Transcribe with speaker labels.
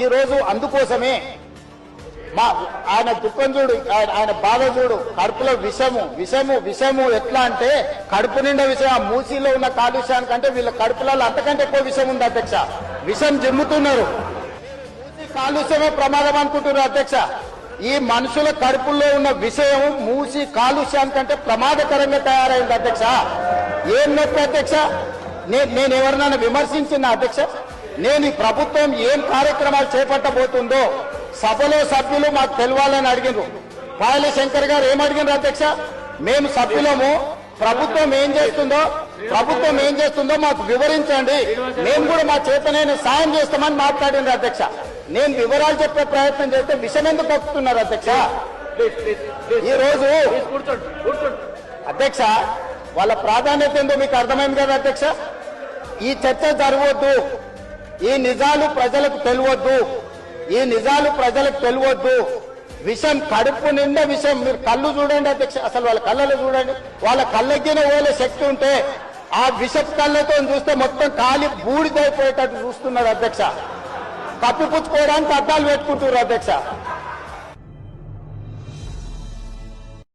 Speaker 1: ఈ రోజు అందుకోసమే మా ఆయన దుఃఖం చూడు, ఆయన బాధ చూడు, కడుపులో విషము ఎట్లా అంటే కడుపు నిండా విషయం. ఆ మూసీలో ఉన్న కాలుష్యానికంటే వీళ్ళ కడుపులలో అంతకంటే ఎక్కువ విషయం ఉంది అధ్యక్ష. విషం జిమ్ముతున్నారు. మూసీ కాలుష్యమే ప్రమాదం అనుకుంటున్నారు అధ్యక్ష. ఈ మనుషుల కడుపుల్లో ఉన్న విషయం మూసి కాలుష్యానికంటే ప్రమాదకరంగా తయారైంది అధ్యక్ష. ఏం నొప్పి అధ్యక్ష? నేను ఎవరినైనా విమర్శించిన అధ్యక్ష? నేను ఈ ప్రభుత్వం ఏం కార్యక్రమాలు చేపట్టబోతుందో సభలో సభ్యులు మాకు తెలవాలని అడిగినారు. పాయల శంకర్ గారు ఏమడిగినారు అధ్యక్ష? మేము సభ్యులము, ప్రభుత్వం ఏం చేస్తుందో మాకు వివరించండి, మేము కూడా మా చేతనైన సాయం చేస్తామని మాట్లాడినారు అధ్యక్ష. నేను వివరాలు చెప్పే ప్రయత్నం చేస్తే విషయం ఎందుకు తప్పుతున్నారు అధ్యక్ష? ఈ రోజు అధ్యక్ష వాళ్ళ ప్రాధాన్యత ఏందో మీకు అర్థమైంది కదా అధ్యక్ష. ఈ చర్చ జరగవద్దు, ఈ నిజాలు ప్రజలకు తెలియవద్దు, విషం కడుపు నిండా విషయం. మీరు కళ్ళు చూడండి అధ్యక్ష, అసలు వాళ్ళ కళ్ళలో చూడండి. వాళ్ళ కళ్ళెక్కిన ఓలే శక్తి ఉంటే ఆ విషపు కళ్ళతో చూస్తే మొత్తం కాలి బూడిదైపోయేటట్టు చూస్తున్నారు అధ్యక్ష. కప్పిపుచ్చుకోవడానికి అద్దాలు పెట్టుకుంటున్నారు అధ్యక్ష.